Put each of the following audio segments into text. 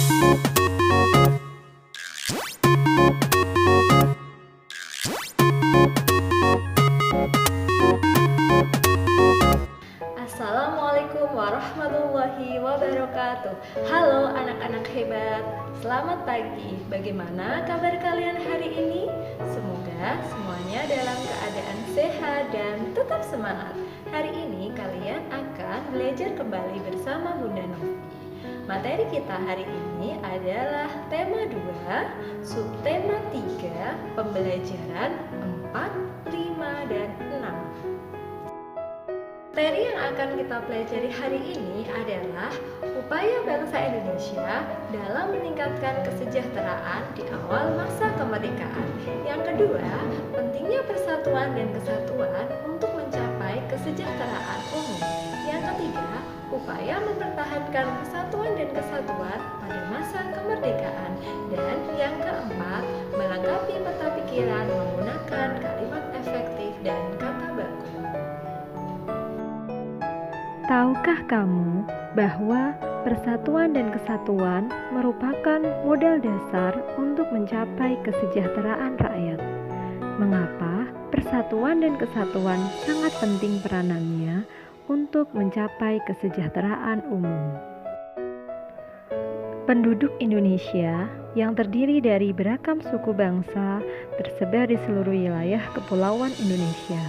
Assalamualaikum warahmatullahi wabarakatuh. Halo anak-anak hebat, selamat pagi. Bagaimana kabar kalian hari ini? Semoga semuanya dalam keadaan sehat dan tetap semangat. Hari ini kalian akan belajar kembali bersama Bunda Novi. Materi kita hari ini adalah tema 2, subtema 3, pembelajaran 4, 5, dan 6. Materi yang akan kita pelajari hari ini adalah upaya bangsa Indonesia dalam meningkatkan kesejahteraan di awal masa kemerdekaan. Yang kedua, pentingnya persatuan dan kesatuan untuk mencapai kesejahteraan umum. Yang ketiga, upaya mempertahankan persatuan dan kesatuan pada masa kemerdekaan. Dan yang keempat, melengkapi peta pikiran menggunakan kalimat efektif dan kata baku. Tahukah kamu bahwa persatuan dan kesatuan merupakan modal dasar untuk mencapai kesejahteraan rakyat? Mengapa persatuan dan kesatuan sangat penting peranannya untuk mencapai kesejahteraan umum? Penduduk Indonesia yang terdiri dari beragam suku bangsa tersebar di seluruh wilayah kepulauan Indonesia.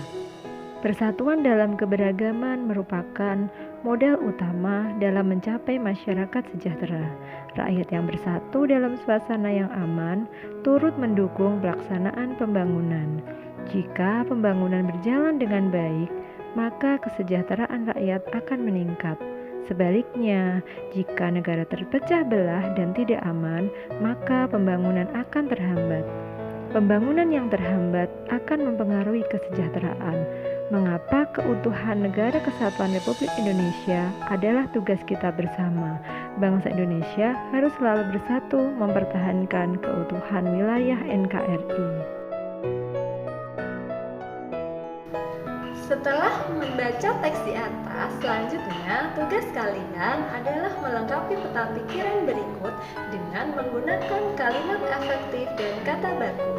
Persatuan dalam keberagaman merupakan modal utama dalam mencapai masyarakat sejahtera. Rakyat yang bersatu dalam suasana yang aman turut mendukung pelaksanaan pembangunan. Jika pembangunan berjalan dengan baik, maka kesejahteraan rakyat akan meningkat. Sebaliknya, jika negara terpecah belah dan tidak aman, maka pembangunan akan terhambat. Pembangunan yang terhambat akan mempengaruhi kesejahteraan. Mengapa keutuhan Negara Kesatuan Republik Indonesia adalah tugas kita bersama? Bangsa Indonesia harus selalu bersatu mempertahankan keutuhan wilayah NKRI. Setelah membaca teks di atas, selanjutnya tugas kalian adalah melengkapi peta pikiran berikut dengan menggunakan kalimat efektif dan kata baku.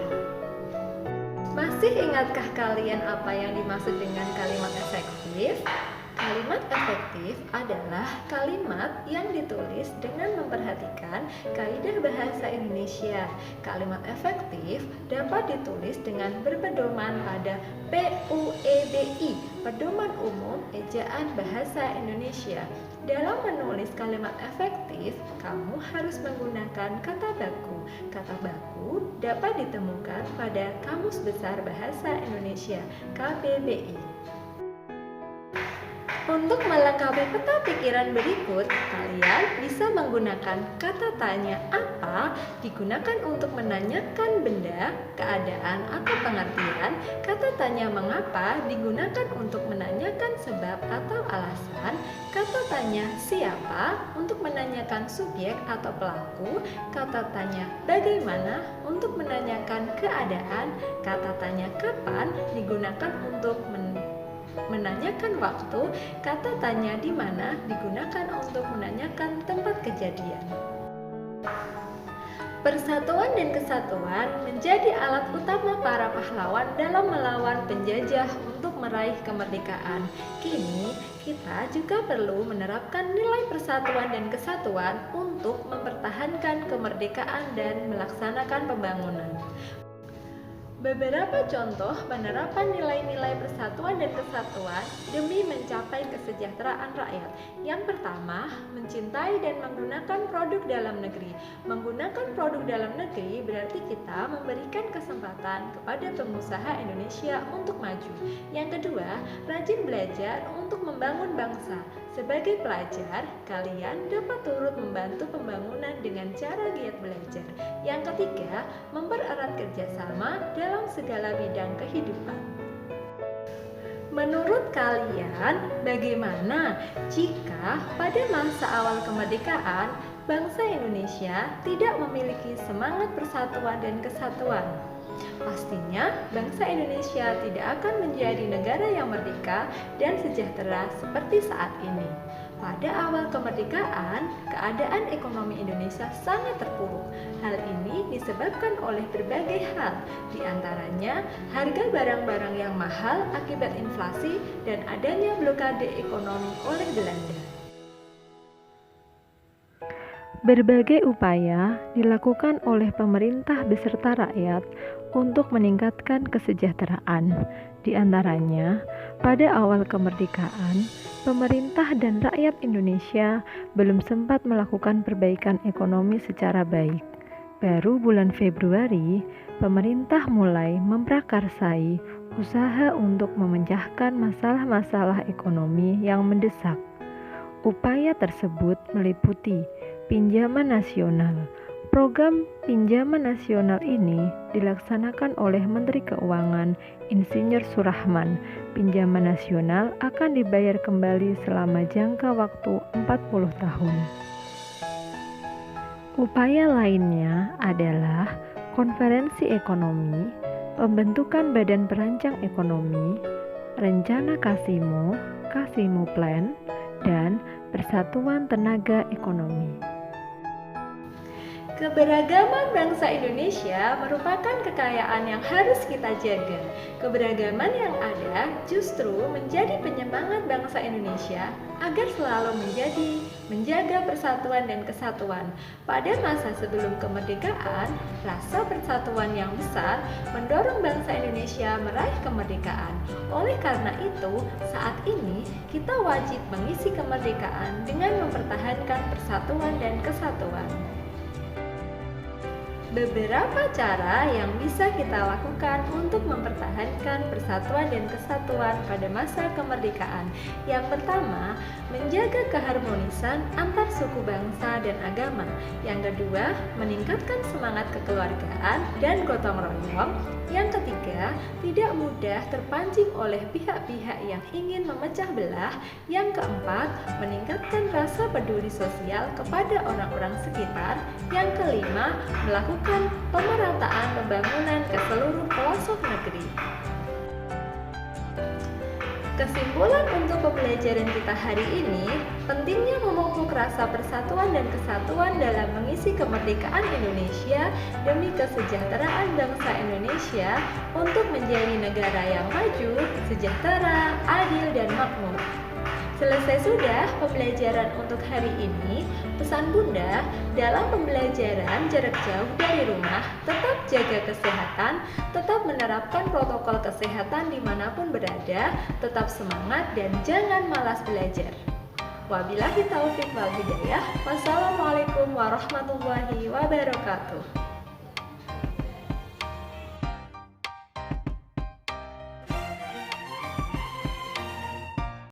Masih ingatkah kalian apa yang dimaksud dengan kalimat efektif? Kalimat efektif adalah kalimat yang ditulis dengan memperhatikan kaidah bahasa Indonesia. Kalimat efektif dapat ditulis dengan berpedoman pada PUEBI, Pedoman Umum Ejaan Bahasa Indonesia. Dalam menulis kalimat efektif, kamu harus menggunakan kata baku. Kata baku dapat ditemukan pada Kamus Besar Bahasa Indonesia (KBBI). Untuk melengkapi peta pikiran berikut, kalian bisa menggunakan kata tanya apa digunakan untuk menanyakan benda, keadaan, atau pengertian. Kata tanya mengapa digunakan untuk menanyakan sebab atau alasan. Kata tanya siapa untuk menanyakan subjek atau pelaku. Kata tanya bagaimana untuk menanyakan keadaan. Kata tanya kapan digunakan untuk menanyakan waktu. Kata tanya di mana digunakan untuk menanyakan tempat kejadian. Persatuan dan kesatuan menjadi alat utama para pahlawan dalam melawan penjajah untuk meraih kemerdekaan. Kini, kita juga perlu menerapkan nilai persatuan dan kesatuan untuk mempertahankan kemerdekaan dan melaksanakan pembangunan. Beberapa contoh penerapan nilai-nilai persatuan dan kesatuan demi mencapai kesejahteraan rakyat. Yang pertama, mencintai dan menggunakan produk dalam negeri. Menggunakan produk dalam negeri berarti kita memberikan kesempatan kepada pengusaha Indonesia untuk maju. Yang kedua, rajin belajar untuk membangun bangsa. Sebagai pelajar, kalian dapat turut membantu pembangunan dengan cara giat belajar. Yang ketiga, mempererat kerjasama dalam segala bidang kehidupan. Menurut kalian, bagaimana jika pada masa awal kemerdekaan, bangsa Indonesia tidak memiliki semangat persatuan dan kesatuan? Pastinya, bangsa Indonesia tidak akan menjadi negara yang merdeka dan sejahtera seperti saat ini. Pada awal kemerdekaan, keadaan ekonomi Indonesia bisa sangat terpuruk. Hal ini disebabkan oleh berbagai hal, di antaranya harga barang-barang yang mahal akibat inflasi dan adanya blokade ekonomi oleh Belanda. Berbagai upaya dilakukan oleh pemerintah beserta rakyat untuk meningkatkan kesejahteraan. Di antaranya, pada awal kemerdekaan, pemerintah dan rakyat Indonesia belum sempat melakukan perbaikan ekonomi secara baik. Baru bulan Februari, pemerintah mulai memprakarsai usaha untuk memecahkan masalah-masalah ekonomi yang mendesak. Upaya tersebut meliputi pinjaman nasional. Program pinjaman nasional ini dilaksanakan oleh Menteri Keuangan Insinyur Surahman. Pinjaman nasional akan dibayar kembali selama jangka waktu 40 tahun. Upaya lainnya adalah konferensi ekonomi, pembentukan badan perancang ekonomi, rencana Kasimo, Kasimo Plan, dan Persatuan Tenaga Ekonomi. Keberagaman bangsa Indonesia merupakan kekayaan yang harus kita jaga. Keberagaman yang ada justru menjadi penyemangat bangsa Indonesia agar selalu menjaga persatuan dan kesatuan. Pada masa sebelum kemerdekaan, rasa persatuan yang besar mendorong bangsa Indonesia meraih kemerdekaan. Oleh karena itu, saat ini kita wajib mengisi kemerdekaan dengan mempertahankan persatuan dan kesatuan. Beberapa cara yang bisa kita lakukan untuk mempertahankan persatuan dan kesatuan pada masa kemerdekaan. Yang pertama, menjaga keharmonisan antar suku bangsa dan agama. Yang kedua, meningkatkan semangat kekeluargaan dan gotong royong. Yang ketiga, tidak mudah terpancing oleh pihak-pihak yang ingin memecah belah. Yang keempat, meningkatkan rasa peduli sosial kepada orang-orang sekitar. Yang kelima, melakukan pemerataan pembangunan ke seluruh pelosok negeri. Kesimpulan untuk pembelajaran kita hari ini, pentingnya memupuk rasa persatuan dan kesatuan dalam mengisi kemerdekaan Indonesia demi kesejahteraan bangsa Indonesia untuk menjadi negara yang maju, sejahtera, adil, dan makmur. Selesai sudah pembelajaran untuk hari ini. Pesan Bunda, dalam pembelajaran jarak jauh dari rumah, tetap jaga kesehatan, tetap menerapkan protokol kesehatan dimanapun berada, tetap semangat dan jangan malas belajar. Wabillahi taufiq wal hidayah. Wassalamualaikum warahmatullahi wabarakatuh.